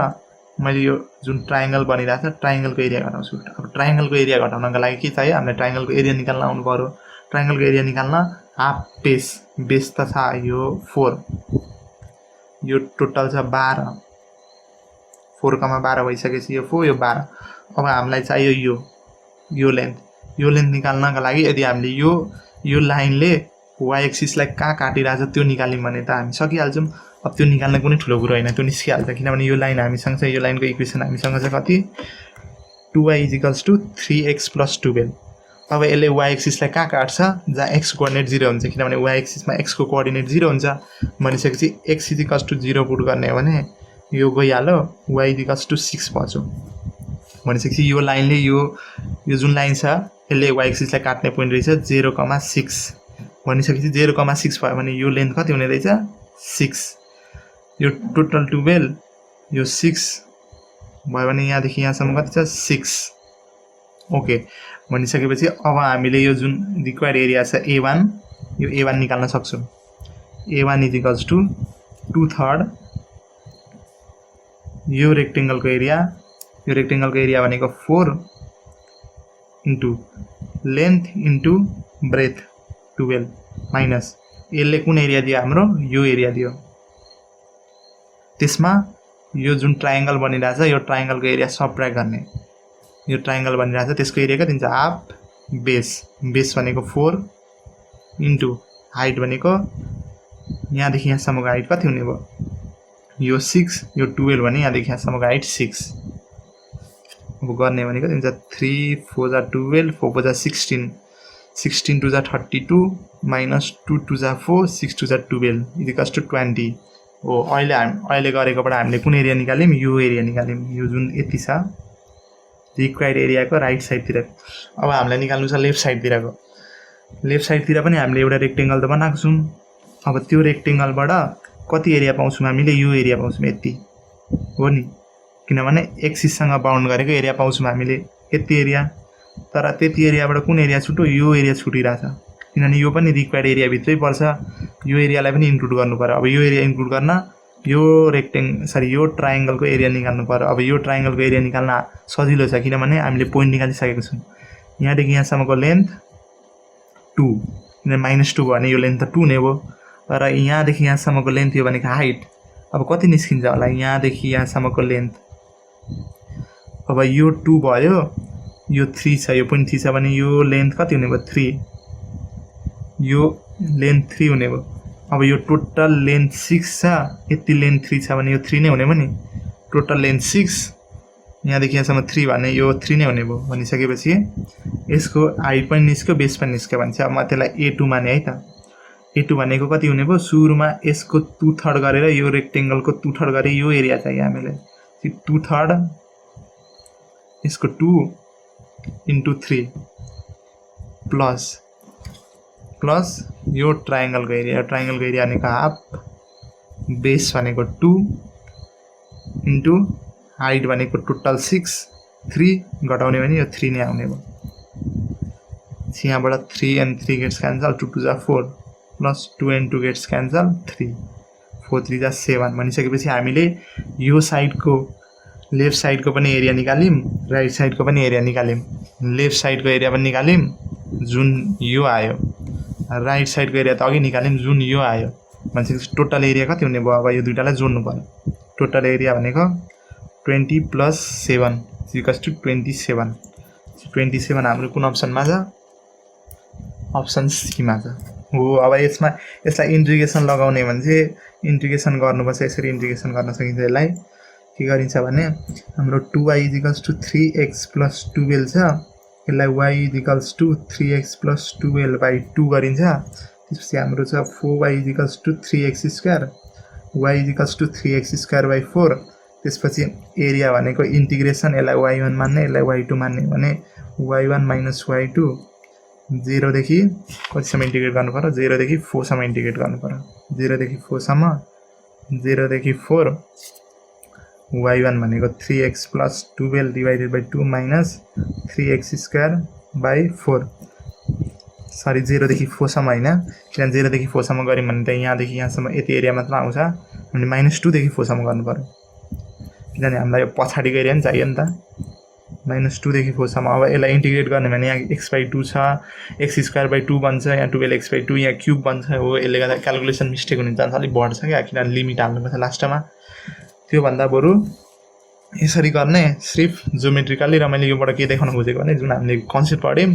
मैले यो जुन ट्रायंगल बनिरहेछ ट्रायंगल को एरिया घटाउँछु अब ट्रायंगल को एरिया घटाउनका लागि के चाहियो हामीले ट्रायंगल को एरिया निकाल्न आउनु पर्यो ट्रायंगल को एरिया निकाल्न हाफ बेस त छ यो 4 यो टोटल छ 12 4,12 भइसकेपछि यो 4 यो 12 अब हामीलाई चाहियो यो लेन्थ निकाल्नका लागि यदि हामीले यो लाइनले y एक्सिसलाई कहाँ काटिरहेछ त्यो निकाल्यौं भने त हामी सकिहाल्छौं अब त्यो निकाल्न कुनै ठुलो कुरा हैन त्यो निस्किहाल्छ किनभने यो लाइन हामीसँग छ यो लाइनको इक्वेसन हामीसँग छ कति 2y = 3x + 12 अब यसले y एक्सिसलाई कहाँ काट्छ जहाँ x कोअर्डिनेट 0 हुन्छ किनभने y एक्सिसमा x को कोअर्डिनेट 0 हुन्छ भनेपछि x = 0 पुट गर्ने हो भने यो गइहाल्यो y = 6 भयो भनेपछि यो लाइनले यो जुन लाइन छ यसले y एक्सिसलाई काट्ने पोइन्ट रहेछ 0,6 भनिसकेपछि 0,6 भयो भने यो लेन्थ कति हुने रहेछ 6 यो टोटल 12 यो 6 भयो भने यहाँ देखि यहाँसम्म कति छ 6 ओके भनिसकेपछि अब हामीले यो जुन रिक्वायर्ड एरिया छ A1 यो A1 निकाल्न सक्छौं A1 = 2/3 यो रेक्टेंगल को एरिया भनेको 4 into length into breath 12 minus यसले कुन एरिया दियो हाम्रो यो एरिया दियो त्यसमा यो जुन ट्रायंगल बनिरहेछ यो ट्रायंगल को एरिया सबट्र्याक्ट गर्ने यो ट्रायंगल बनिरहेछ त्यसको एरिया कति हुन्छ हाफ बेस भनेको 4 इन्टु हाइट भनेको यहाँदेखि यहाँसम्मको हाइट कति हुने भयो यो 6 यो 12 भने यहाँदेखि यहाँसम्मको हाइट 6 अब गर्ने भनेको कति हुन्छ 3 4 जा 12 4 4 जा 16 16 2 जा 32 minus 2 2 जा 4 6 2 जा 12 = 20 हो अहिले गरेकोबाट हामीले कुन एरिया निकाल्यौं यो एरिया निकाल्यौं यो जुन यति छ रिक्वायर्ड एरिया को राइट साइड तिर अब हामीलाई निकाल्नु छ लेफ्ट साइड तिर पनि हामीले एउटा रेक्टेंगल त बनाएको छौं अब त्यो रेक्टेंगलबाट कति एरिया पाउँछौं हामीले यो एरिया पाउँछौं यति हो नि किनभने एक्सिस सँग बाउन्ड गरेको एरिया पाउँछौं हामीले यति एरिया तर त्यति एरियाबाट कुन एरिया छुट्यो यो एरिया छुटिरहेछ किनभने यो पनि रिक्वायर्ड एरिया भित्रै पर्छ यो एरियालाई पनि इन्क्लुड गर्नु पर्यो अब यो एरिया इन्क्लुड गर्न यो ट्रायंगल को एरिया निकाल्नु पर्यो अब यो ट्रायंगल को एरिया निकाल्न सजिलो छ किनभने हामीले पोइन्ट निकालिसकेको छौं यहाँदेखि यहाँसम्मको लेन्थ 2 किनभने -2 भने यो लेन्थ त 2 नै भयो र यहाँदेखि यहाँसम्मको लेन्थ यो भनेको हाइट अब कति निस्किन्छ होला यहाँदेखि यहाँसम्मको लेन्थ अब यो 2 भयो यो 3 छ यो पनि 3 छ भने यो लेन्थ कति हुने भयो 3 यो लेन्थ 3 हुने भयो अब यो टोटल लेन्थ 6 छ यति लेन्थ 3 छ भने यो 3 नै हुने भयो नि टोटल लेन्थ 6 यहाँदेखि यहाँसम्म 3 भने यो 3 नै हुने भयो भनिसकेपछि यसको हाइट पनि निस्क्यो बेस पनि निस्क्यो भने चाहिँ अब म त्यसलाई A2 माने है त। A2 भनेको कति हुने भयो सुरुमा यसको 2/3 गरेर यो रेक्टेंगलको 2/3 गरे यो एरिया चाहियो हामीलाई 2/3 यसको 2 × 3 प्लस यो ट्रायंगलको एरिया भनेको हाफ बेस भनेको 2 × हाइट भनेको टोटल 6 3 घटाउने भने यो 3 नै आउने भयो। यहाँबाट 3 and 3 gets cancel 2 2 4 plus 2 and 2 gets cancel 3 4 3 7 भनिसकेपछि हामीले यो साइडको लेफ्ट साइडको पनि एरिया निकाल्यौं राइट साइडको पनि एरिया निकाल्यौं। लेफ्ट साइडको एरिया पनि निकाल्यौं जुन यो आयो राइट साइडको एरिया त अघि निकाल्यौं जुन यो आयो भनेपछि टोटल एरिया कति हुने भयो। अब यो दुईटालाई जोड्नु पर्यो। टोटल एरिया भनेको 20 + 7 = 27 27 हाम्रो कुन अप्सनमा छ अप्सन सी मा छ हो। अब यसलाई इन्टिग्रेसन लगाउने भने चाहिँ इन्टिग्रेसन गर्नुपर्छ। यसरी इन्टिग्रेसन गर्न सकिन्छ। यसलाई के गरिन्छ भने हाम्रो 2y = 3x + 12 छ यसलाई y = 3x + 12/2 गरिन्छ। त्यसपछि हाम्रो छ 4y = 3x² y = 3x²/4 त्यसपछि एरिया भनेको इन्टिग्रेसन यसलाई y1 मान्ने यसलाई y2 मान्ने भने y1 - y2 0 देखि कतिसम्म इन्टिग्रेट गर्नु पर्यो 0 देखि 4 सम्म इन्टिग्रेट गर्नु पर्यो 0 देखि 4 सम्म 0 देखि 4 y1 भनेको 3x + 12/2 - 3x²/4 सरी 0 देखि 4 सम्म हैन किन 0 देखि 4 सम्म गर्यौं भने त यहाँ देखि यहाँसम्म यति एरिया मात्र आउँछ हामीले -2 देखि 4 सम्म गर्नु पर्यो किनभने हामीलाई यो पछाडीको एरिया नि चाहियो नि त -2 देखि 4 सम्म। अब यसलाई इन्टिग्रेट गर्ने भने यहाँ x/2 छ x²/2 बन्छ यहाँ 12x/2 यहाँ क्यूब बन्छ हो। यसले गर्दा क्याल्कुलेसन मिस्टेक हुने चान्स अलि बढ्छ क्या किनभने लिमिट हाल्नुपर्छ लास्टमा। त्यो भन्दा बरु यसरी गर्ने सिर्फ ज्योमेट्रिकली र मैले योबाट के देखाउन खोजेको भने जुन हामीले कन्सेप्ट पढ्यौं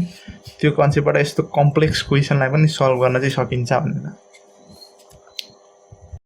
त्यो कन्सेप्टबाट यस्तो कम्प्लेक्स क्वेशनलाई पनि सल्भ गर्न चाहिँ सकिन्छ भनेर।